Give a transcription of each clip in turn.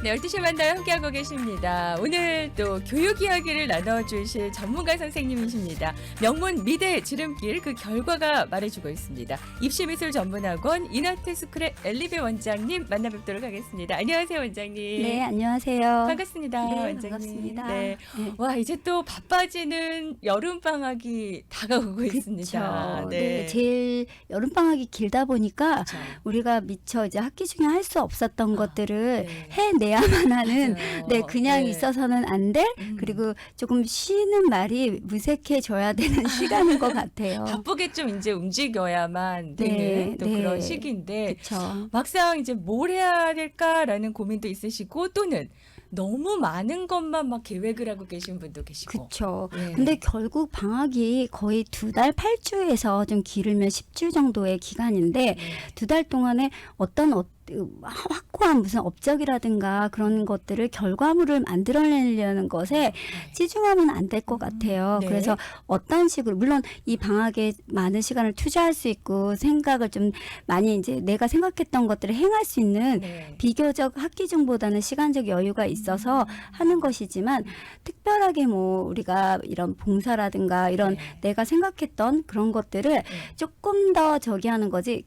네, 12시 만나요 함께하고 계십니다. 오늘 또 교육 이야기를 나눠주실 전문가 선생님이십니다. 명문 미대 지름길 그 결과가 말해주고 있습니다. 입시미술 전문학원 인하트스쿨의 엘리베 원장님 만나 뵙도록 하겠습니다. 안녕하세요, 원장님. 네, 안녕하세요. 반갑습니다, 네, 원장님. 반갑습니다. 네. 네. 와, 이제 또 바빠지는 여름방학이 다가오고 있습니다. 네, 제일 여름방학이 길다 보니까 그쵸. 우리가 미처 이제 학기 중에 할 수 없었던 것들을 네. 해내야만 하는, 맞아요. 네, 그냥 네. 있어서는 안 될, 그리고 조금 쉬는 말이 무색해져야 되는 시간인 것 같아요. 바쁘게 좀 이제 움직여야만 되는 네, 또 네. 그런 시기인데 그렇죠. 막상 이제 뭘 해야 될까라는 고민도 있으시고 또는 너무 많은 것만 막 계획을 하고 계신 분도 계시고. 그렇죠. 예. 근데 결국 방학이 거의 2달 8주에서 좀 길으면 10주 정도의 기간인데 두 달 동안에 어떤 확고한 무슨 업적이라든가 그런 것들을 결과물을 만들어내려는 것에 치중하면 안 될 것 같아요. 네. 그래서 어떤 식으로 물론 이 방학에 많은 시간을 투자할 수 있고 생각을 좀 많이 이제 내가 생각했던 것들을 행할 수 있는 네. 비교적 학기 중보다는 시간적 여유가 있어서 하는 것이지만 특별하게 뭐 우리가 이런 봉사라든가 이런 네. 내가 생각했던 그런 것들을 조금 더 저기 하는 거지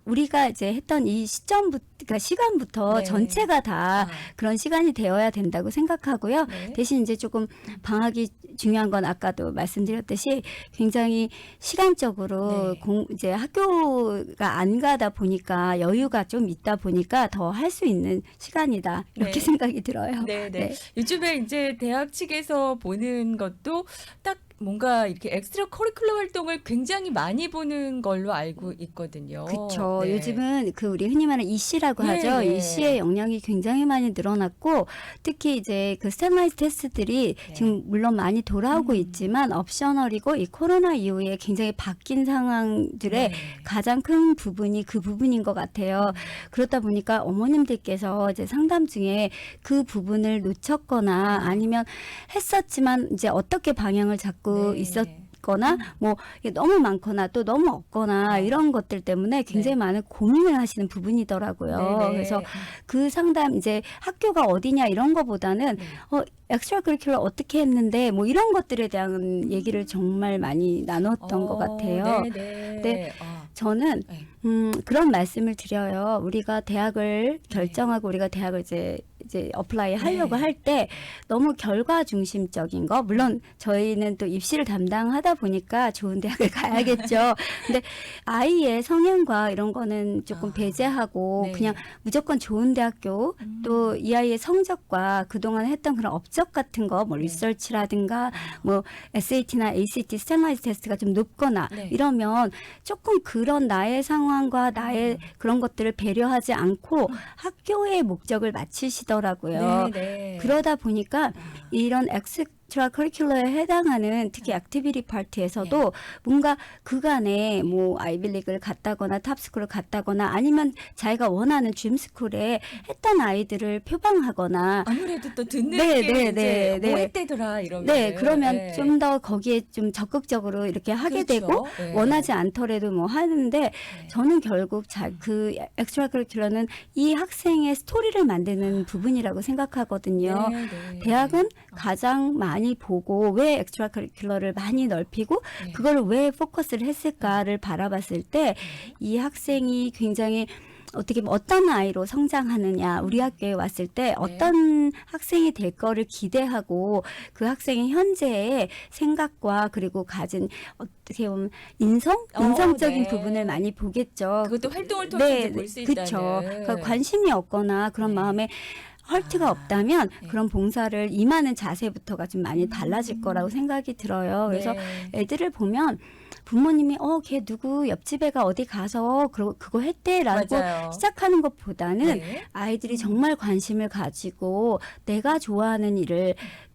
우리가 이제 했던 이 시점부터 그러니까 시간부터 네. 전체가 다 아. 그런 시간이 되어야 된다고 생각하고요. 네. 대신 이제 조금 방학이 중요한 건 아까도 말씀드렸듯이 굉장히 시간적으로 네. 이제 학교가 안 가다 보니까 여유가 좀 있다 보니까 더 할 수 있는 시간이다 이렇게 네. 생각이 들어요. 네, 네. 요즘에 이제 대학 측에서 보는 것도 딱 뭔가 이렇게 엑스트라 커리큘러 활동을 굉장히 많이 보는 걸로 알고 있거든요. 그렇죠. 네. 요즘은 그 우리 흔히 말하는 이씨라고 네, 하죠. 네. 이씨의 역량이 굉장히 많이 늘어났고 특히 이제 그 스탠다이즈 테스트들이 네. 지금 물론 많이 돌아오고 있지만 옵셔널이고 이 코로나 이후에 굉장히 바뀐 상황들의 네. 가장 큰 부분이 그 부분인 것 같아요. 그렇다 보니까 어머님들께서 이제 상담 중에 그 부분을 놓쳤거나 아니면 했었지만 이제 어떻게 방향을 잡고 네. 있었거나 뭐 이게 너무 많거나 또 너무 없거나 이런 것들 때문에 굉장히 네. 많은 고민을 하시는 부분이더라고요. 네네. 그래서 그 상담 이제 학교가 어디냐 이런 거보다는 네. 엑스트라 커리큘러 어떻게 했는데 뭐 이런 것들에 대한 얘기를 정말 많이 나눴던 것 같아요. 네네. 네. 아, 저는 네. 그런 말씀을 드려요. 우리가 대학을 결정하고 우리가 대학을 이제 어플라이 하려고 네. 할 때 너무 결과 중심적인 거 물론 저희는 또 입시를 담당하다 보니까 좋은 대학을 가야겠죠. 근데 아이의 성향과 이런 거는 조금 배제하고 네. 그냥 무조건 좋은 대학교 또 이 아이의 성적과 그동안 했던 그런 업적 같은 거 뭐 네. 리서치라든가 뭐 SAT나 ACT 스탠다이즈 테스트가 좀 높거나 네. 이러면 조금 그런 나의 상황과 나의 그런 것들을 배려하지 않고 학교의 목적을 맞추시더라고요. 네네. 그러다 보니까 이런 엑스트라 커리큘러에 해당하는 특히 액티비티 파트에서도 뭔가 그간에 뭐 아이빌리그를 갔다거나 탑스쿨을 갔다거나 아니면 자기가 원하는 dream스쿨에 했던 아이들을 표방하거나 아무래도 또 듣는 네, 게 네, 이제 네, 뭐 네. 했대더라 이러면. 네, 그러면 좀 더 거기에 좀 적극적으로 이렇게 하게 그렇죠. 되고 네. 원하지 않더라도 뭐 하는데 저는 결국 그 엑스트라 커리큘러는 이 학생의 스토리를 만드는 부분이라고 생각하거든요. 네. 대학은 가장 많이 보고 왜 엑스트라 커리큘러를 많이 넓히고 네. 그걸 왜 포커스를 했을까를 바라봤을 때 이 학생이 굉장히 어떻게 보면 어떤 아이로 성장하느냐 우리 학교에 왔을 때 어떤 학생이 될 거를 기대하고 그 학생의 현재의 생각과 그리고 가진 어떻게 보면 인성적인 네. 부분을 많이 보겠죠. 그것도 활동을 통해서 볼 수 있다는. 그렇죠. 그러니까 관심이 없거나 그런 네. 마음에 헐트가 없다면 네. 그런 봉사를 임하는 자세부터가 좀 많이 달라질 거라고 생각이 들어요. 그래서 네. 애들을 보면 부모님이 걔 누구 옆집 애가 어디 가서 그거 했대라고 맞아요. 시작하는 것보다는 네. 아이들이 정말 관심을 가지고 내가 좋아하는 일을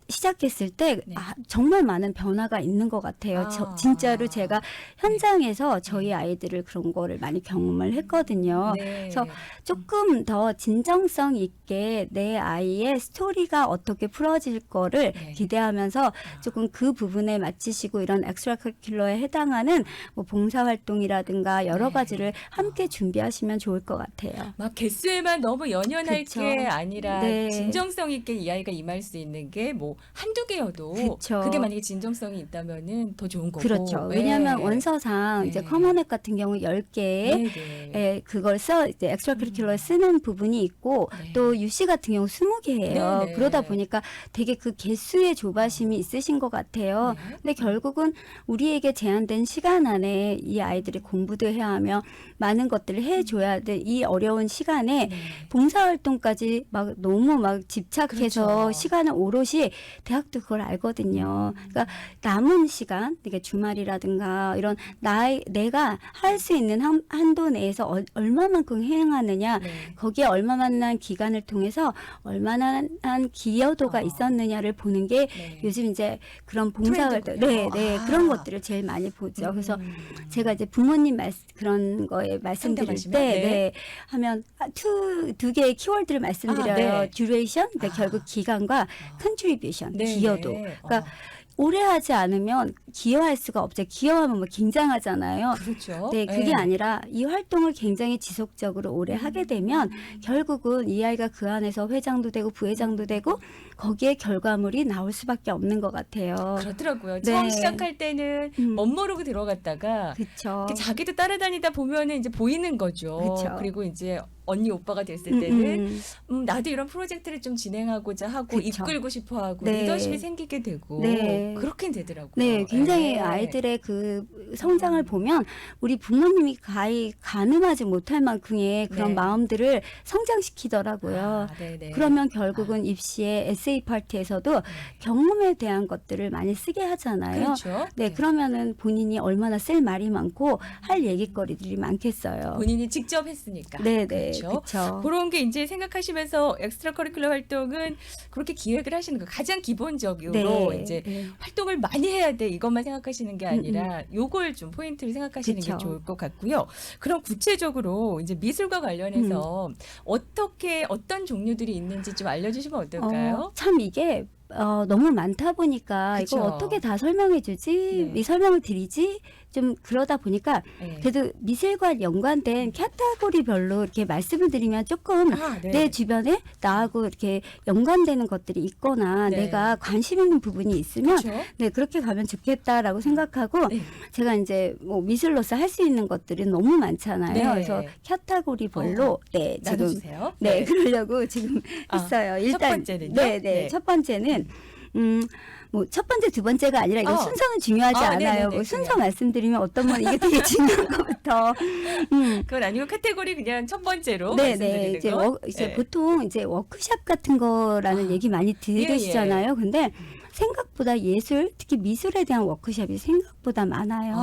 시작했을 때 네. 정말 많은 변화가 있는 것 같아요. 진짜로 제가 현장에서 저희 네. 아이들을 그런 거를 많이 경험을 했거든요. 네. 그래서 조금 더 진정성 있게 내 아이의 스토리가 어떻게 풀어질 거를 네. 기대하면서 조금 그 부분에 맞추시고 이런 엑스트라 커리큘러에 해당하는 뭐 봉사활동이라든가 여러 네. 가지를 함께 준비하시면 좋을 것 같아요. 막 개수에만 너무 연연할 그쵸. 게 아니라 네. 진정성 있게 이 아이가 임할 수 있는 게 뭐 한두 개여도 그쵸. 그게 만약에 진정성이 있다면은 더 좋은 거고. 그렇죠. 네. 왜냐하면 원서상 이제 네. 커먼앱 같은 경우 10개의 네. 그걸 이제 엑스트라 커리큘러에 쓰는 부분이 있고 네. 또 UC 같은 경우 20개예요. 네, 네. 그러다 보니까 되게 그 개수의 조바심이 있으신 것 같아요. 네. 근데 결국은 우리에게 제한된 시간 안에 이 아이들이 공부도 해야 하며 많은 것들을 해줘야 돼. 이 어려운 시간에 네. 봉사활동까지 막 너무 막 집착해서 그렇죠. 시간을 오롯이 대학도 그걸 알거든요. 그러니까 남은 시간, 그러니까 주말이라든가 이런 내가 할 수 있는 한도 내에서 얼마만큼 행하느냐, 네. 거기에 얼마만한 기간을 통해서 얼마나 한 기여도가 있었느냐를 보는 게 네. 요즘 이제 그런 봉사활동, 트렌드군요. 네, 아. 그런 것들을 제일 많이 보죠. 그래서 제가 이제 부모님 그런 거에 말씀드릴 때, 상담하시면? 네. 네, 하면 두 개의 키워드를 말씀드려요. 네. duration, 그러니까 결국 기간과 contribution, 네, 기여도. 네. 그러니까 오래 하지 않으면 기여할 수가 없죠. 기여하면 뭐 긴장하잖아요. 그렇죠. 네, 그게 아니라 이 활동을 굉장히 지속적으로 오래 하게 되면 결국은 이 아이가 그 안에서 회장도 되고 부회장도 되고 거기에 결과물이 나올 수밖에 없는 것 같아요. 그렇더라고요. 네. 처음 시작할 때는 멋모르고 들어갔다가 그렇죠. 이렇게 자기도 따라다니다 보면은 이제 보이는 거죠. 그쵸. 그리고 이제 언니 오빠가 됐을 때는 음. 나도 이런 프로젝트를 좀 진행하고자 하고 그쵸. 이끌고 싶어 하고 네. 리더십이 생기게 되고 네. 그렇게 되더라고요. 네, 굉장히 네. 아이들의 그 성장을 보면 우리 부모님이 가늠하지 못할 만큼의 그런 네. 마음들을 성장시키더라고요. 아, 네네. 그러면 결국은 입시의 에세이 파트에서도 경험에 대한 것들을 많이 쓰게 하잖아요. 그렇죠. 네, 그러면은 본인이 얼마나 쓸 말이 많고 할 얘기거리들이 많겠어요. 본인이 직접 했으니까. 네, 네, 그렇죠. 그렇죠. 그런 게 이제 생각하시면서 엑스트라 커리큘러 활동은 그렇게 기획을 하시는 거 가장 기본적으로 이제 네. 활동을 많이 해야 돼 이것만 생각하시는 게 아니라 요걸 좀 포인트를 생각하시는 그쵸. 게 좋을 것 같고요. 그럼 구체적으로 이제 미술과 관련해서 어떻게 어떤 종류들이 있는지 좀 알려주시면 어떨까요? 참 이게 너무 많다 보니까 그쵸. 이거 어떻게 다 설명해 주지? 네. 이 설명을 드리지? 좀 그러다 보니까 네. 그래도 미술과 연관된 카테고리별로 이렇게 말씀을 드리면 조금 네. 내 주변에 나하고 이렇게 연관되는 것들이 있거나 네. 내가 관심 있는 부분이 있으면 그렇죠. 네, 그렇게 가면 좋겠다라고 생각하고 네. 제가 이제 뭐 미술로서 할 수 있는 것들은 너무 많잖아요. 네. 그래서 카테고리별로 네, 지금 나눠주세요. 네, 그러려고 지금 했어요. 첫 번째는요? 네, 네. 첫 번째는 뭐 첫 번째, 두 번째가 아니라 이거 순서는 중요하지 않아요. 네네네, 뭐 순서 그냥. 말씀드리면 어떤 건 이게 되게 중요한 것부터. 그건 아니고 카테고리 그냥 첫 번째로 네, 말씀드리는 네. 이제 거. 이제 네. 보통 이제 워크샵 같은 거라는 얘기 많이 들으시잖아요. 근데 생각보다 예술, 특히 미술에 대한 워크숍이 생각보다 많아요.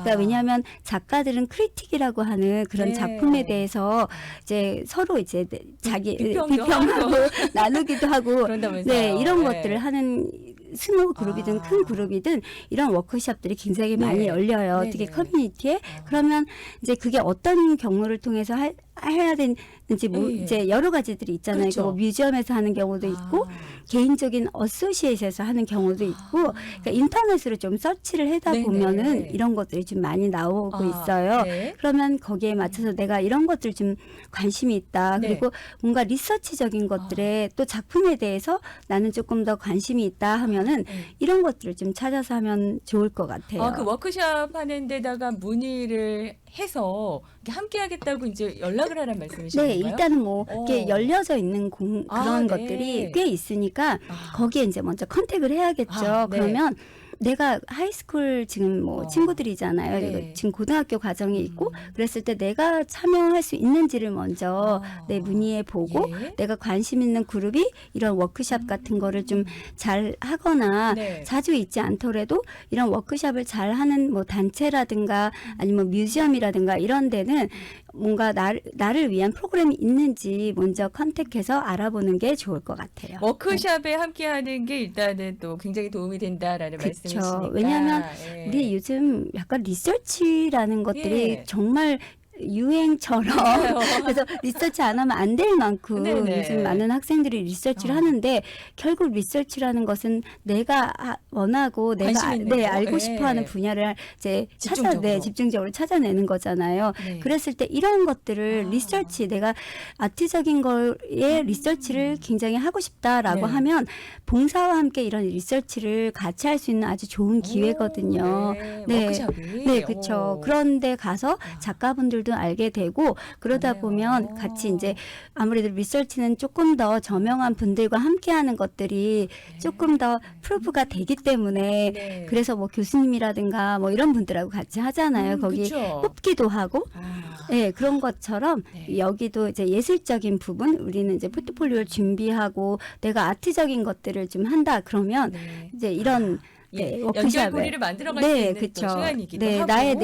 그러니까 왜냐하면 작가들은 크리틱이라고 하는 그런 네. 작품에 대해서 이제 서로 이제 자기 비평도 비평하고 나누기도 하고 그런다면서요. 네, 이런 네. 것들을 하는 스몰 그룹이든 큰 그룹이든 이런 워크숍들이 굉장히 네. 많이 열려요. 네네. 특히 커뮤니티에. 그러면 이제 그게 어떤 경로를 통해서 해야 되는지 뭐 네. 이제 여러 가지들이 있잖아요. 그렇죠. 뭐 뮤지엄에서 하는 경우도 있고 개인적인 어소시에이트에서 하는 경우도 있고 그러니까 인터넷으로 좀 서치를 하다 네네. 보면은 이런 것들이 좀 많이 나오고 있어요. 네. 그러면 거기에 맞춰서 내가 이런 것들 좀 관심이 있다. 네. 그리고 뭔가 리서치적인 것들에 또 작품에 대해서 나는 조금 더 관심이 있다 하면은 이런 것들을 좀 찾아서 하면 좋을 것 같아요. 그 워크숍 하는 데다가 문의를 해서 이렇게 함께 하겠다고 이제 연락을 하라는 말씀이신가요? 네, 일단은 뭐 이렇게 열려져 있는 그런 네. 것들이 꽤 있으니까 거기에 이제 먼저 컨택을 해야겠죠. 네. 그러면 내가 하이스쿨 지금 뭐 친구들이잖아요. 네. 이거 지금 고등학교 과정이 있고 그랬을 때 내가 참여할 수 있는지를 먼저 내 문의해 보고 내가 관심 있는 그룹이 이런 워크숍 같은 거를 좀 잘 하거나 네. 자주 있지 않더라도 이런 워크숍을 잘 하는 뭐 단체라든가 아니면 뮤지엄이라든가 이런 데는 뭔가 나를 위한 프로그램이 있는지 먼저 컨택해서 알아보는 게 좋을 것 같아요. 워크숍에 함께하는 게 일단은 또 굉장히 도움이 된다라는 그쵸. 말씀이시니까. 왜냐하면 예. 우리 요즘 약간 리서치라는 것들이 예. 정말 유행처럼 맞아요. 그래서 리서치 안 하면 안 될 만큼 네네. 요즘 많은 학생들이 리서치를 하는데 결국 리서치라는 것은 내가 원하고 내가 관심 있는 거. 알고 예. 싶어하는 분야를 이제 집중적으로. 집중적으로 찾아내는 거잖아요. 네. 그랬을 때 이런 것들을 리서치 내가 아트적인 거에 리서치를 굉장히 하고 싶다라고 네. 하면 봉사와 함께 이런 리서치를 같이 할 수 있는 아주 좋은 기회거든요. 네. 네. 워크숍이. 네, 그렇죠. 오. 그런데 가서 작가분들도 알게 되고 그러다 그러네요. 보면 같이 이제 아무래도 리서치는 조금 더 저명한 분들과 함께하는 것들이 조금 더 프루프가 되기 때문에 네. 그래서 뭐 교수님이라든가 뭐 이런 분들하고 같이 하잖아요. 거기 그쵸. 뽑기도 하고. 아. 네, 그런 것처럼 네. 여기도 이제 예술적인 부분, 우리는 이제 포트폴리오를 준비하고 내가 아트적인 것들을 좀 한다 그러면 네. 이제 이런 예, 워크숍에 연결고리를 만들어갈 수 있는 또 그쵸. 시간이기도 네, 하고. 나의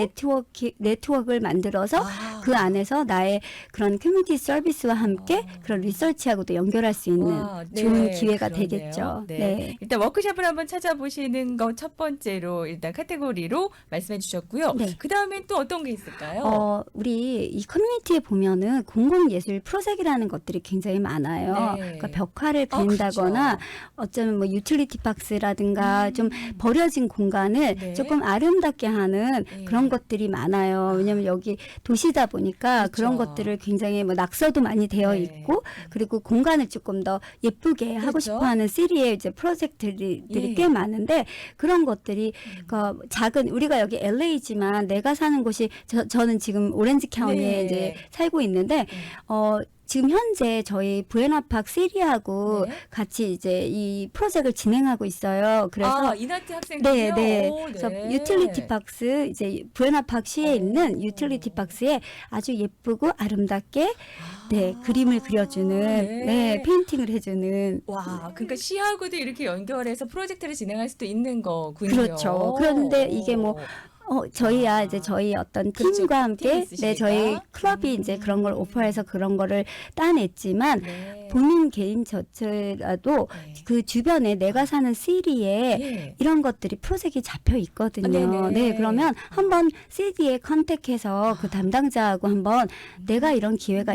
네트워크를 만들어서 아. 그 안에서 나의 그런 커뮤니티 서비스와 함께 그런 리서치하고도 연결할 수 있는 와, 네, 좋은 기회가 그러네요. 되겠죠. 네. 네. 일단 워크숍을 한번 찾아보시는 거 첫 번째로 일단 카테고리로 말씀해 주셨고요. 네. 그 다음엔 또 어떤 게 있을까요? 우리 이 커뮤니티에 보면은 공공예술 프로젝트라는 것들이 굉장히 많아요. 네. 그러니까 벽화를 그린다거나 그렇죠. 어쩌면 뭐 유틸리티 박스라든가 좀 버려진 공간을 네. 조금 아름답게 하는 네. 그런 것들이 많아요. 왜냐면 여기 도시다 보니까 그렇죠. 그런 것들을 굉장히 뭐 낙서도 많이 되어 네. 있고 그리고 공간을 조금 더 예쁘게 하고 그렇죠. 싶어하는 시리의 이제 프로젝트들이 예. 꽤 많은데 그런 것들이 그 작은 우리가 여기 LA지만 내가 사는 곳이 저는 지금 오렌지 카운티에 네. 이제 살고 있는데 지금 현재 저희 부에나팍 시리하고 네. 같이 이제 이 프로젝트를 진행하고 있어요. 그래서 이나트 학생들이요? 네. 오, 그래서 네. 유틸리티 박스 이제 부에나팍 시에 있는 유틸리티 박스에 아주 예쁘고 아름답게 그림을 그려주는 네. 페인팅을 해주는 와, 그러니까 시하고도 이렇게 연결해서 프로젝트를 진행할 수도 있는 거군요. 그렇죠. 그런데 이게 뭐 저희야 이제 저희 어떤 그렇죠. 팀과 팀이 함께 있으시니까. 저희 클럽이 이제 그런 걸 오퍼해서 그런 거를 따냈지만 네. 본인 개인 저체라도 네. 그 주변에 내가 사는 시리에 예. 이런 것들이 프로젝트가 잡혀 있거든요. 네네. 네, 그러면 한번 CD에 컨택해서 그 담당자하고 한번 내가 이런 기회가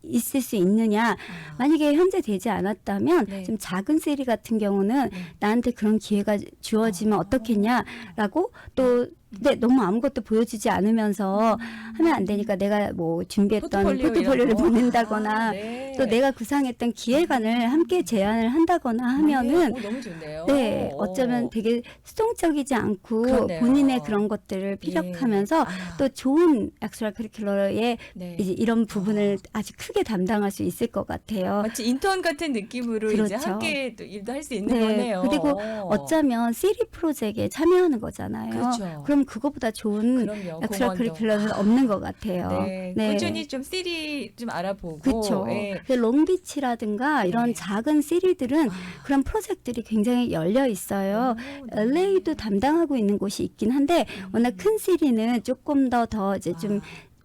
있을 수 있느냐. 만약에 현재 되지 않았다면 네. 좀 작은 CD 같은 경우는 나한테 그런 기회가 주어지면 어떻겠냐라고 또 근데 너무 아무것도 보여주지 않으면서 하면 안 되니까 내가 뭐 준비했던 포트폴리오를 이런 거. 보낸다거나 네. 또 내가 구상했던 기획안을 함께 제안을 한다거나 하면은 너무 좋네요. 네, 어쩌면 되게 수동적이지 않고 그렇네요. 본인의 그런 것들을 피력하면서 또 좋은 엑스트라 커리큘러의 네. 이제 이런 부분을 아주 크게 담당할 수 있을 것 같아요. 마치 인턴 같은 느낌으로 이제 그렇죠. 함께 또 일도 할 수 있는 네, 거네요. 그리고 어쩌면 시리 프로젝트에 참여하는 거잖아요. 그렇죠. 그럼 그거보다 좋은 그럼요. 엑스트라 공헌도. 커리큘러는 없는 것 같아요. 네. 꾸준히 좀 시리 좀 알아보고. 그렇죠. 예. 롱비치라든가 이런 네. 작은 시리들은 그런 프로젝트들이 굉장히 열려 있어요. LA도 담당하고 있는 곳이 있긴 한데 워낙 큰 시리는 조금 더 이제 좀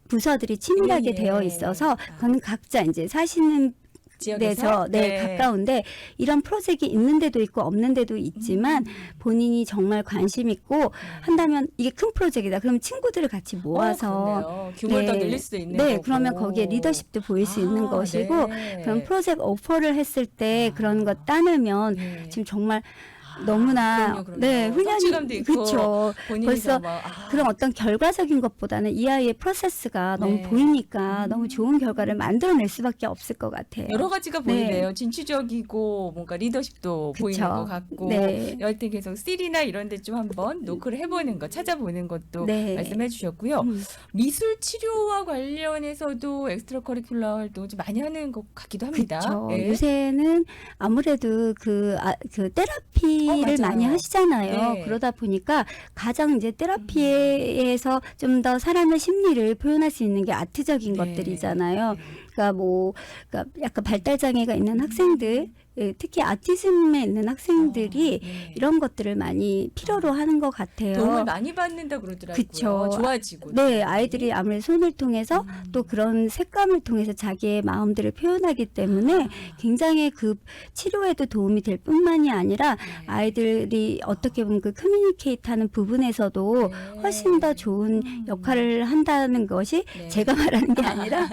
부서들이 치밀하게 예. 되어 있어서 그거는 각자 이제 사시는 지역에서 가까운데 이런 프로젝트가 있는 데도 있고 없는 데도 있지만 본인이 정말 관심 있고 한다면 이게 큰 프로젝트다. 그럼 친구들을 같이 모아서 규모를 더 늘릴 수도 있는 거고. 그러면 거기에 리더십도 보일 수 있는 것이고 네. 그런 프로젝트 오퍼를 했을 때 그런 거 따내면 네. 지금 정말 너무나 그럼요. 훈련이 성취감도 있고 그렇죠. 본인이 벌써 막, 그런 어떤 결과적인 것보다는 이 아이의 프로세스가 너무 보이니까 너무 좋은 결과를 만들어낼 수밖에 없을 것 같아요. 여러 가지가 보이네요. 진취적이고 뭔가 리더십도 그쵸. 보이는 것 같고 네. 여하튼 계속 시리나 이런 데 좀 한번 노크를 해보는 거 찾아보는 것도 네. 말씀해 주셨고요. 미술 치료와 관련해서도 엑스트라 커리큘러 활동을 좀 많이 하는 것 같기도 합니다. 그렇죠. 예. 요새는 아무래도 그 테라피를 맞아요. 많이 하시잖아요. 네. 그러다 보니까 가장 이제 테라피에서 좀 더 사람의 심리를 표현할 수 있는 게 아트적인 네. 것들이잖아요. 그러니까 약간 발달 장애가 있는 학생들 예, 특히 아티즘에 있는 학생들이 네. 이런 것들을 많이 필요로 하는 것 같아요. 도움을 많이 받는다 그러더라고요. 그쵸. 좋아지고. 네, 아이들이 아무래도 손을 통해서 또 그런 색감을 통해서 자기의 마음들을 표현하기 때문에 굉장히 그 치료에도 도움이 될 뿐만이 아니라 아이들이 어떻게 보면 그 커뮤니케이트하는 부분에서도 네. 훨씬 더 좋은 역할을 한다는 것이 네. 제가 말하는 게 아니라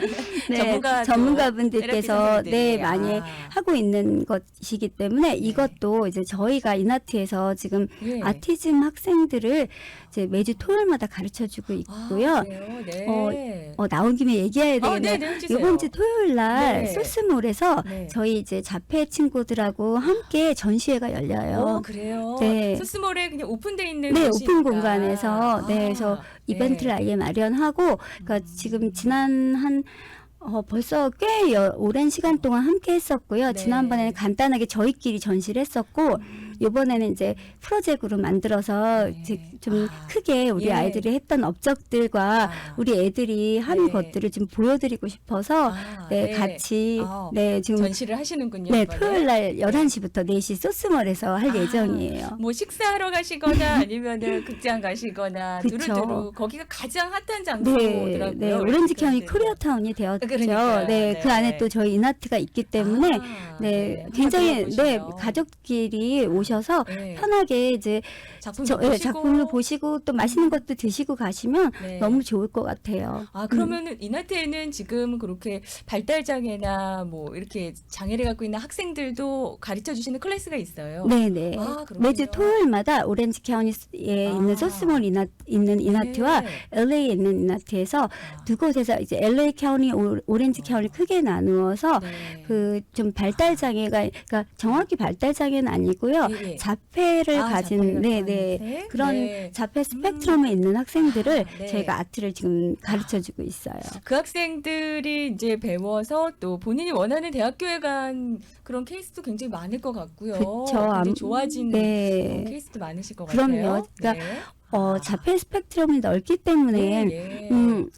네, 전문가분들께서 테라피 네, 선생님들이. 많이 하고 있는 것이기 때문에 이것도 이제 저희가 이나트에서 지금 예. 아티즘 학생들을 이제 매주 토요일마다 가르쳐 주고 있고요. 그래요? 네. 나온 김에 얘기해야 되겠네요. 네, 해주세요. 이번 주 토요일 날 네. 소스몰에서 네. 저희 이제 자폐 친구들하고 함께 전시회가 열려요. 그래요? 네. 소스몰에 그냥 오픈돼 있는 네, 곳이니까. 오픈 공간에서 네, 그래서 이벤트를 아예 마련하고 그러니까 지금 지난 한 벌써 꽤 오랜 시간 동안 함께 했었고요. 네. 지난번에는 간단하게 저희끼리 전시를 했었고 이번에는 이제 프로젝트로 만들어서 네. 이제 좀 크게 우리 예. 아이들이 했던 업적들과 우리 애들이 한 네. 것들을 좀 보여드리고 싶어서 네, 같이 네, 지금 전시를 하시는군요. 네, 이번에. 토요일 날 11시부터 4시 소스몰에서 할 예정이에요. 뭐 식사하러 가시거나 아니면은 극장 가시거나 그쵸. 두루두루 거기가 가장 핫한 네, 장소더라고요. 네, 오렌지 카운티 코리아타운이 되었죠. 그러니까요. 네, 네. 그 안에 또 저희 이나트가 있기 때문에 네, 굉장히 네, 가족끼리 오셔서 네. 편하게 이제 작품도 보시고. 작품을 보시고 또 맛있는 것도 드시고 가시면 네. 너무 좋을 것 같아요. 그러면은 이나트에는 지금 그렇게 발달 장애나 뭐 이렇게 장애를 갖고 있는 학생들도 가르쳐 주시는 클래스가 있어요. 네, 네. 그렇군요. 매주 토요일마다 오렌지 카운티에 있는 소스몰 있는 이나트와 네. LA에 있는 이나트에서 두 곳에서 이제 LA 카운티, 오렌지 카운티 크게 나누어서 네. 그 좀 발달 장애가 그러니까 정확히 발달 장애는 아니고요. 예, 예. 자폐를 가진 자폐가 네네 가진 그런 네. 자폐 스펙트럼에 있는 학생들을 네. 저희가 아트를 지금 가르쳐 주고 있어요. 그 학생들이 이제 배워서 또 본인이 원하는 대학교에 간 그런 케이스도 굉장히 많을 것 같고요. 그쵸. 굉장히 좋아진 네. 그런 케이스도 많으실 것 그럼요. 같아요. 그러니까 네. 자폐 스펙트럼이 넓기 때문에 네.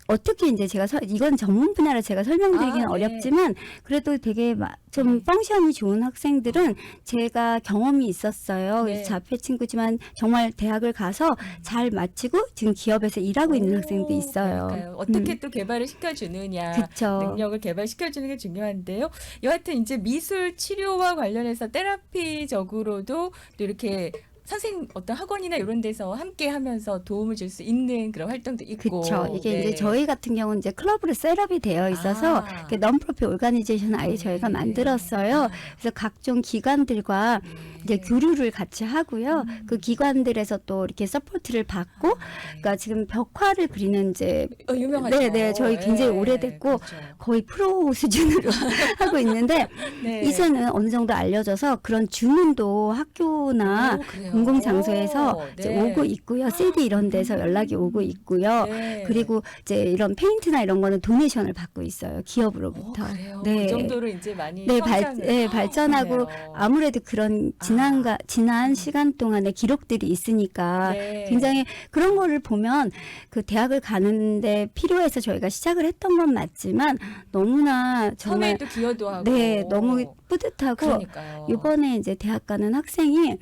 어떻게 이제 제가 이건 전문 분야로 제가 설명드리기는 네. 어렵지만 그래도 되게 좀 펑션이 좋은 학생들은 제가 경험이 있었어요. 네. 그래서 자폐 친구지만 정말 대학을 가서 잘 마치고 지금 기업에서 일하고 있는 학생도 있어요. 그러니까요. 어떻게 또 개발을 시켜주느냐, 그쵸. 능력을 개발시켜주는 게 중요한데요. 여하튼 이제 미술 치료와 관련해서 테라피적으로도 또 이렇게 어떤 학원이나 이런 데서 함께 하면서 도움을 줄 수 있는 그런 활동도 있고. 그렇죠. 이게 네. 이제 저희 같은 경우는 이제 클럽으로 셋업이 되어 있어서 넌프로핏 오르가니제이션 아예 저희가 만들었어요. 그래서 각종 기관들과 이제 교류를 같이 하고요. 그 기관들에서 또 이렇게 서포트를 받고, 그러니까 지금 벽화를 그리는 이제 유명하죠. 네, 저희 굉장히 네. 오래됐고 그렇죠. 거의 프로 수준으로 하고 있는데 네. 이제는 어느 정도 알려져서 그런 주문도 학교나 그래요? 공공장소에서 이제 네. 오고 있고요. CD 이런 데서 연락이 오고 있고요. 네. 그리고 이제 이런 페인트나 이런 거는 도네이션을 받고 있어요. 기업으로부터. 그래요? 네. 그 정도로 이제 많이 네, 성장을. 발전하고 그러네요. 아무래도 그런 지난 시간 동안의 기록들이 있으니까 네. 굉장히 그런 거를 보면 그 대학을 가는데 필요해서 저희가 시작을 했던 건 맞지만 너무나 정말 처음에도 기여도 하고. 네, 너무 뿌듯하고 그러니까요. 이번에 이제 대학 가는 학생이 네.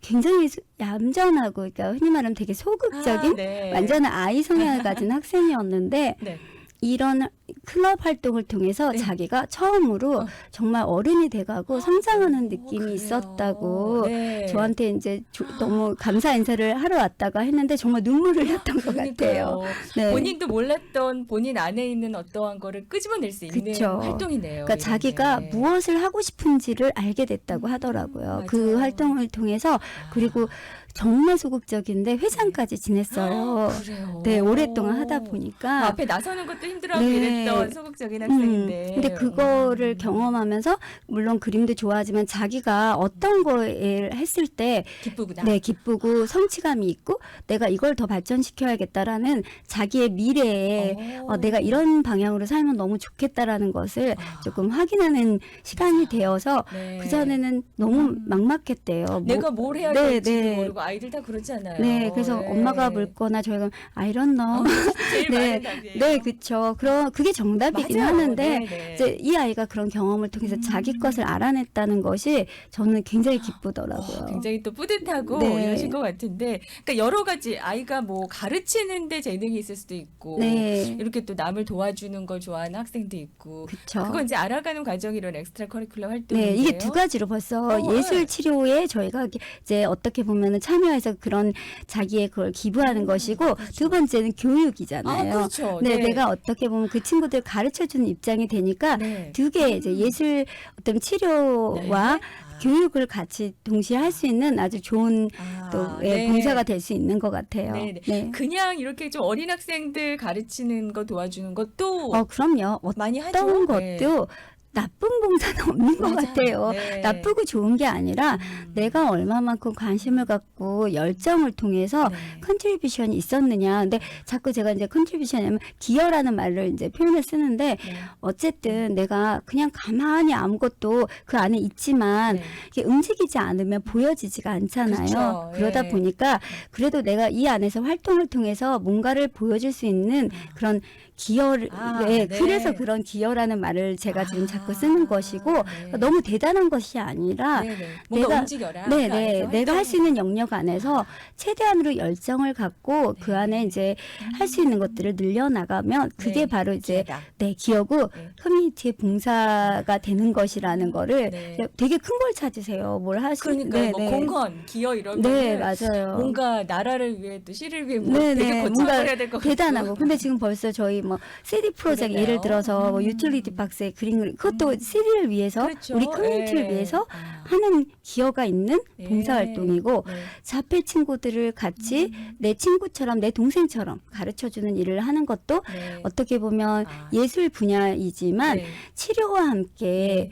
굉장히 얌전하고 그러니까 흔히 말하면 되게 소극적인 네. 완전한 아이 성향을 가진 학생이었는데 네. 이런 클럽 활동을 통해서 네. 자기가 처음으로 정말 어른이 돼가고 성장하는 느낌이 그래요. 있었다고 네. 저한테 이제 너무 감사 인사를 하러 왔다가 했는데 정말 눈물을 흘렸던 것 그러니까요. 같아요. 네. 본인도 몰랐던 본인 안에 있는 어떠한 거를 끄집어낼 수 있는 그쵸. 활동이네요. 그러니까 이런 자기가 게. 무엇을 하고 싶은지를 알게 됐다고 하더라고요. 그 맞아요. 활동을 통해서 그리고 정말 소극적인데 회장까지 지냈어요. 그래요. 네, 오랫동안 하다 보니까 앞에 나서는 것도 힘들어하고 네. 이랬던 소극적인 학생인데. 근데 그거를 경험하면서 물론 그림도 좋아하지만 자기가 어떤 거에 했을 때 기쁘구나. 네, 기쁘고 성취감이 있고 내가 이걸 더 발전시켜야겠다라는 자기의 미래에 내가 이런 방향으로 살면 너무 좋겠다라는 것을 조금 확인하는 시간이 되어서 네. 그전에는 너무 막막했대요. 내가 뭘 해야 네, 될지 네. 모르고 아이들 다 그렇잖아요. 네, 그래서 네. 엄마가 묻거나 저희가 I don't know. 제일 네, 많은 답이에요. 네, 그렇죠. 그게 정답이긴 맞아요. 하는데 네. 이제 이 아이가 그런 경험을 통해서 자기 것을 알아냈다는 것이 저는 굉장히 기쁘더라고요. 굉장히 또 뿌듯하고 네. 이러신 것 같은데, 그러니까 여러 가지 아이가 뭐 가르치는데 재능이 있을 수도 있고, 네, 이렇게 또 남을 도와주는 걸 좋아하는 학생도 있고, 그렇죠. 그건 이제 알아가는 과정이 이런 엑스트라 커리큘러 활동인데요. 네, 이게 두 가지로 벌써 네. 예술 치료에 저희가 이제 어떻게 보면은 참여해서 그런 자기의 그걸 기부하는 것이고 두 번째는 교육이잖아요. 그렇죠. 네, 내가 어떻게 보면 그 친구들 가르쳐주는 입장이 되니까 네. 두 개 이제 예술 어떤 치료와 네. 교육을 같이 동시에 할 수 있는 아주 좋은 또 네. 봉사가 될 수 있는 것 같아요. 네네. 네. 그냥 이렇게 좀 어린 학생들 가르치는 거 도와주는 것도 그럼요. 많이 하죠. 어떤 네. 것도 나쁜 봉사는 없는 것 맞아요. 같아요. 네. 나쁘고 좋은 게 아니라 내가 얼마만큼 관심을 갖고 열정을 통해서 네. 컨트리뷰션이 있었느냐. 근데 자꾸 제가 이제 컨트리뷰션이면 기여라는 말을 이제 표현을 쓰는데 네. 어쨌든 내가 그냥 가만히 아무것도 그 안에 있지만 네. 이게 움직이지 않으면 보여지지가 않잖아요. 그렇죠. 그러다 예. 보니까 그래도 내가 이 안에서 활동을 통해서 뭔가를 보여줄 수 있는 그런 기여를 네. 그래서 그런 기여라는 말을 제가 지금 자꾸 쓰는 것이고 네. 너무 대단한 것이 아니라 네네. 뭔가 내가- 움직여라. 네네 그 안에서 내가 할 수 있는 활동해라. 영역 안에서 최대한으로 열정을 갖고 그 안에 이제 할 수 있는 것들을 늘려나가면 그게 네. 바로 이제 기여다. 기여고 네. 커뮤니티의 봉사가 되는 것이라는 거를 네. 되게 큰 걸 찾으세요. 뭘 그러니까 뭐 공헌, 기여 이런 네, 거는 맞아요. 뭔가 나라를 위해 또 시를 위해 뭐 네, 되게 네. 거창을 뭔가 해야 될 것 같고. 대단하고. 근데 지금 벌써 저희 뭐 CD 프로젝트 그러네요. 예를 들어서 뭐 유틸리티 박스에 그림 그것도 CD를 위해서 그렇죠. 우리 커뮤니티를 예. 위해서 아. 하는 기여가 있는 예. 봉사활동이고 네. 자폐 친구들을 같이 내 친구처럼 내 동생처럼 가르쳐주는 일을 하는 것도 네. 어떻게 보면 아. 예술 분야이지만 네. 치료와 함께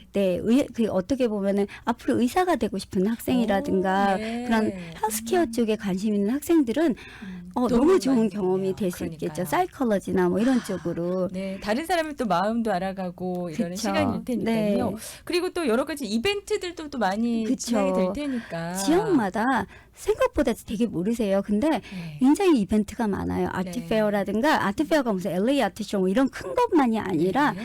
그 어떻게 보면은 앞으로 의사가 되고 싶은 학생이라든가 오, 네. 그런 헬스케어 쪽에 관심 있는 학생들은 너무 좋은 많이 경험이 되네요. 될 수 그러니까요. 있겠죠. 사이콜러지나 뭐 이런 쪽으로. 네, 다른 사람의 또 마음도 알아가고 이러는 그쵸. 시간일 테니까요. 네. 그리고 또 여러 가지 이벤트들도 또 많이 그쵸. 진행이 될 테니까. 지역마다 생각보다 되게 모르세요. 근데 네. 굉장히 이벤트가 많아요. 아트페어라든가 아트페어가 무슨 LA 아트쇼 뭐 이런 큰 것만이 아니라 네.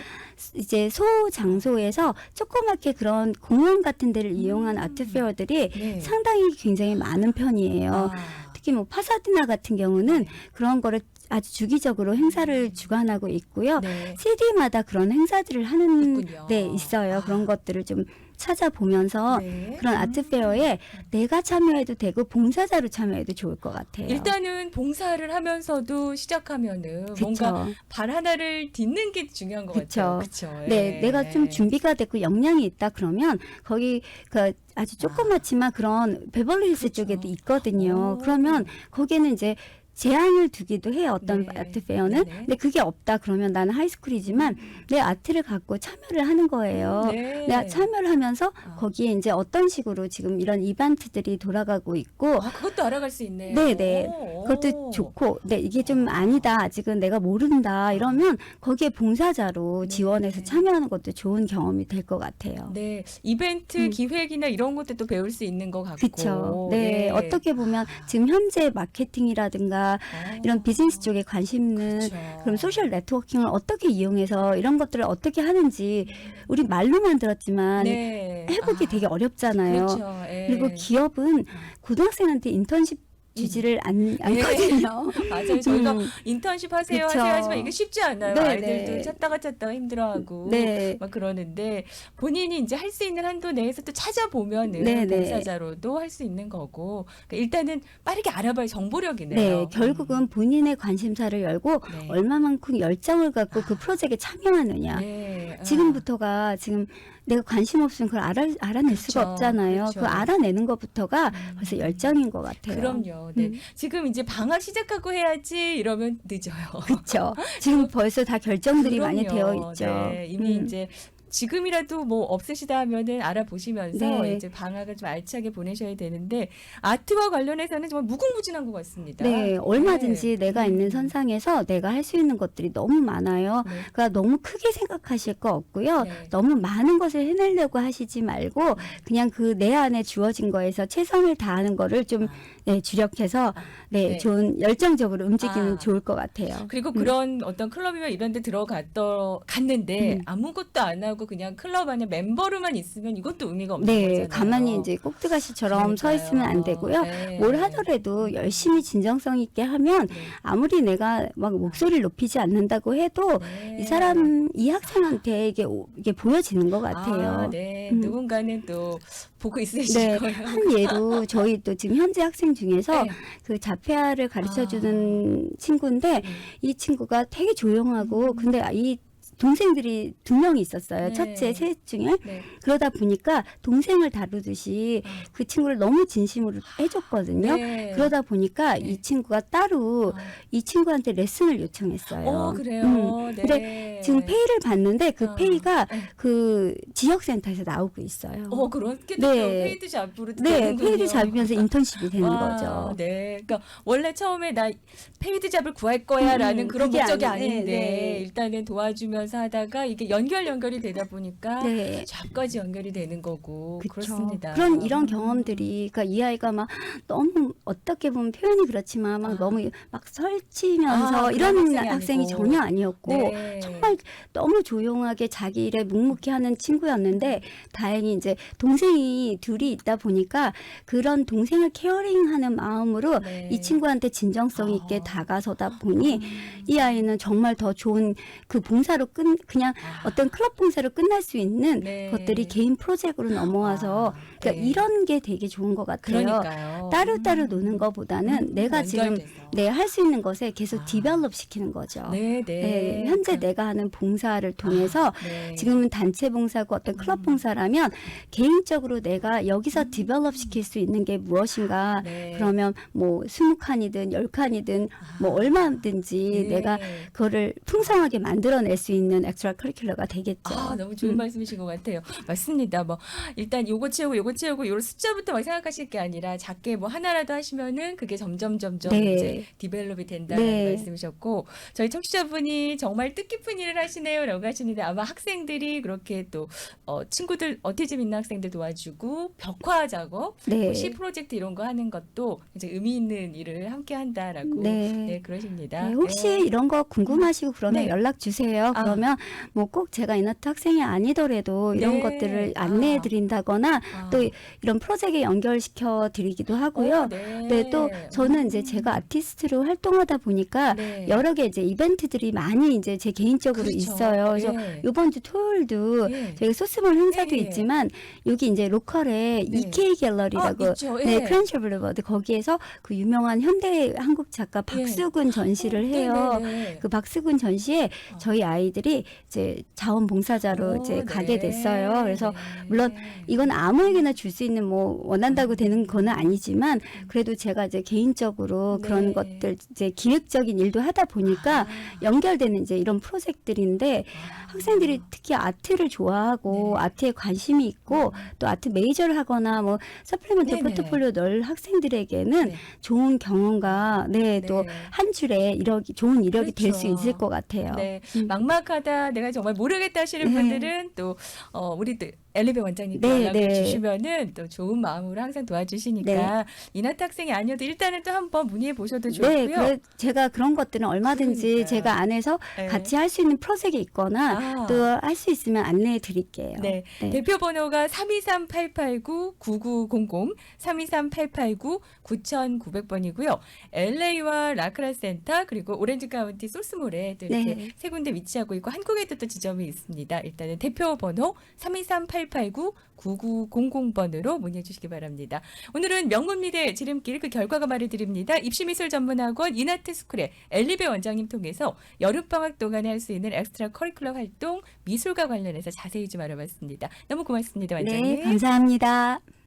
이제 소 장소에서 조그맣게 그런 공원 같은 데를 이용한 아트페어들이 네. 상당히 굉장히 많은 편이에요. 아, 특히 뭐 파사디나 같은 경우는 그런 거를 아주 주기적으로 행사를 주관하고 있고요. 네. 시디마다 그런 행사들을 하는 있군요. 데 있어요. 아. 그런 것들을 좀 찾아보면서 네. 그런 아트페어에 내가 참여해도 되고 봉사자로 참여해도 좋을 것 같아요. 일단은 봉사를 하면서도 시작하면은 뭔가 그쵸. 발 하나를 딛는 게 중요한 것 그쵸. 같아요. 그렇죠. 네, 내가 좀 준비가 됐고 역량이 있다 그러면 거기 그 아주 조그맣지만 그런 베벌리힐스 그렇죠. 쪽에도 있거든요. 오. 그러면 거기에는 이제 제한을 두기도 해요. 어떤 네. 아트페어는. 네네. 근데 그게 없다 그러면 나는 하이스쿨이지만 내 아트를 갖고 참여를 하는 거예요. 네. 내가 참여를 하면서 아. 거기에 이제 어떤 식으로 지금 이런 이벤트들이 돌아가고 있고 그것도 알아갈 수 있네요. 네네. 오. 그것도 좋고, 네, 이게 좀 아니다, 아직은 내가 모른다, 이러면 거기에 봉사자로 네. 지원해서 참여하는 것도 좋은 경험이 될 것 같아요. 네, 이벤트 기획이나 이런 것도 또 배울 수 있는 것 같고. 그렇죠. 네, 어떻게 보면 지금 현재 마케팅이라든가 이런 비즈니스 쪽에 관심 있는 그렇죠. 그럼 소셜 네트워킹을 어떻게 이용해서 이런 것들을 어떻게 하는지 우리 말로만 들었지만 네. 해보기 되게 어렵잖아요. 그렇죠. 예. 그리고 기업은 고등학생한테 인턴십 주지를 않거든요. 맞아요. 저희가 음. 인턴십 하세요 그쵸. 하세요 하지만 이게 쉽지 않아요. 네, 아이들도 네. 찾다가 힘들어하고 네. 막 그러는데 본인이 이제 할 수 있는 한도 내에서 또 찾아보면은 네, 네. 봉사자로도 할 수 있는 거고 그러니까 일단은 빠르게 알아봐야 정보력이네요. 네, 결국은 본인의 관심사를 열고 네. 얼마만큼 열정을 갖고 그 프로젝트에 참여하느냐. 네. 지금부터가 지금 내가 관심 없으면 그걸 알아낼 수가 그렇죠. 없잖아요. 그렇죠. 그 알아내는 것부터가 벌써 열정인 것 같아요. 그럼요. 네. 지금 이제 방학 시작하고 해야지 이러면 늦어요. 그렇죠. 지금 벌써 다 결정들이 많이 되어 그럼요. 있죠. 네, 이미 이제 지금이라도 뭐 없으시다 하면은 알아보시면서 네. 이제 방학을 좀 알차게 보내셔야 되는데 아트와 관련해서는 정말 무궁무진한 것 같습니다. 네, 얼마든지 네. 내가 있는 선상에서 내가 할 수 있는 것들이 너무 많아요. 네. 그러니까 너무 크게 생각하실 거 없고요. 네. 너무 많은 것을 해내려고 하시지 말고 그냥 그 내 안에 주어진 거에서 최선을 다하는 거를 좀 네, 주력해서 네, 네. 좋은 열정적으로 움직이면 아. 좋을 것 같아요. 그리고 그런 어떤 클럽이나 이런 데 갔는데 음. 아무것도 안 하고 그냥 클럽 안에 멤버로만 있으면 이것도 의미가 없는 네, 거잖아요. 가만히 이제 꼭두가시처럼 서 그러니까요. 있으면 안 되고요. 네. 뭘 하더라도 열심히 진정성 있게 하면 네. 아무리 내가 막 목소리를 높이지 않는다고 해도 네. 이 학생한테 이게 보여지는 것 같아요. 아, 네. 음. 누군가는 또 보고 있으실 네, 거예요. 한 예로 저희 또 지금 현재 학생 중에서 네. 그 자폐아를 가르쳐 주는 친구인데 이 친구가 되게 조용하고 근데 이 동생들이 2명이 있었어요. 네. 첫째, 셋 중에. 네. 그러다 보니까 동생을 다루듯이 그 친구를 너무 진심으로 해줬거든요. 네. 그러다 보니까 네. 이 친구가 따로 아. 이 친구한테 레슨을 요청했어요. 그래요. 네. 근데 지금 페이를 받는데 그 어. 페이가 네. 그 지역센터에서 나오고 있어요. 그렇게 네. 페이드 잡으로 네, 되는군요. 페이를 잡으면서 인턴십이 되는 와, 거죠. 네. 그러니까 원래 처음에 나 페이드 잡을 구할 거야라는 그런 그게 목적이 아니- 아닌데 네. 일단은 도와주면서 하다가 이게 연결이 되다 보니까 네. 잡까지 연결이 되는 거고 그쵸. 그렇습니다. 그런 이런 경험들이 그러니까 이 아이가 막 너무 어떻게 보면 표현이 그렇지만 막 너무 막 설치면서 그런 이런 학생이 학생이 아니고. 전혀 아니었고 네. 정말 너무 조용하게 자기 일에 묵묵히 하는 친구였는데 다행히 이제 동생이 둘이 있다 보니까 그런 동생을 케어링하는 마음으로 네. 이 친구한테 진정성 있게 아. 다가서다 보니 이 아이는 정말 더 좋은 그 봉사로 그냥 어떤 클럽 봉사로 끝날 수 있는 네. 것들이 개인 프로젝트로 넘어와서 그러니까 네. 이런 게 되게 좋은 것 같아요. 그러니까요. 따로따로 노는 것보다는 내가 지금 연결돼서. 할 수 있는 것에 계속 디벨롭 시키는 거죠. 네, 네. 현재 내가 하는 봉사를 통해서 네. 지금은 단체 봉사고 어떤 클럽 봉사라면 개인적으로 내가 여기서 디벨롭 시킬 수 있는 게 무엇인가 네. 그러면 뭐 20칸이든 10칸이든 뭐 얼마든지 네. 내가 그거를 풍성하게 만들어낼 수 있는 엑스트라 커리큘러가 되겠죠. 너무 좋은 말씀이신 것 같아요. 맞습니다. 뭐 일단 요거 채우고 요런 숫자부터 막 생각하실 게 아니라 작게 뭐 하나라도 하시면은 그게 점점 네. 이제 디벨롭이 된다는 네. 말씀이셨고 저희 청취자분이 정말 뜻깊은 일을 하시네요라고 하시는데 아마 학생들이 그렇게 또 친구들 오티즘 있는 학생들 도와주고 벽화 작업, 네. 뭐 시 프로젝트 이런 거 하는 것도 이제 의미 있는 일을 함께 한다라고 네. 그러십니다. 네, 혹시 네. 이런 거 궁금하시고 그러면 네. 연락 주세요. 아. 그러면 뭐 꼭 제가 이너트 학생이 아니더라도 이런 네. 것들을 안내해 드린다거나 또 이런 프로젝트에 연결시켜 드리기도 하고요. 네. 네, 또 저는 이제 제가 아티스트로 활동하다 보니까 네. 여러 개 이제 이벤트들이 많이 이제 제 개인적으로 그렇죠. 있어요. 그래서 네. 이번 주 토요일도 예. 저희가 소스몰 행사도 예. 있지만 여기 이제 로컬에 네. EK 갤러리라고 있죠. 예. 네, 크랜셔 블루버드 거기에서 그 유명한 현대 한국 작가 박수근 전시를 해요. 네네네. 그 박수근 전시에 저희 아이들이 이제 자원봉사자로 이제 가게 됐어요. 그래서 물론 이건 아무에게나 줄 수 있는 뭐 원한다고 되는 건 아니지만 그래도 제가 이제 개인적으로 네. 그런 것들 이제 기획적인 일도 하다 보니까 연결되는 이제 이런 프로젝트들인데 학생들이 특히 아트를 좋아하고 네. 아트에 관심이 있고 또 아트 메이저를 하거나 뭐 서플리먼트 네네. 포트폴리오 넣을 학생들에게는 네. 좋은 경험과 네, 또 네. 한 줄에 좋은 이력이 될 수 그렇죠. 있을 것 같아요. 네. 음. 막막하다 내가 정말 모르겠다 하시는 네. 분들은 또 우리 또 엘리베 원장님께 네, 연락을 네. 주시면은 또 좋은 마음으로 항상 도와주시니까 이나트 학생이 아니어도 일단은 또 한번 문의해 보셔도 좋고요. 네, 제가 그런 것들은 얼마든지 그러니까요. 제가 안에서 네. 같이 할 수 있는 프로젝트 있거나 또 할 수 있으면 안내해 드릴게요. 네. 네. 대표 번호가 323-889-9900, 323-889-9900번이고요. LA와 라크라 센터 그리고 오렌지 카운티 소스몰에 또 이렇게 네. 세 군데 위치하고 있고 한국에도 또 지점이 있습니다. 일단은 대표 번호 323-889-9900번으로 문의해 주시기 바랍니다. 오늘은 명문미대 지름길 그 결과가 말해드립니다. 입시미술 전문학원 이나트 스쿨의 엘리베 원장님 통해서 여름방학 동안에 할 수 있는 엑스트라 커리큘럼 활동 미술과 관련해서 자세히 좀 알아봤습니다. 너무 고맙습니다, 원장님. 네, 감사합니다.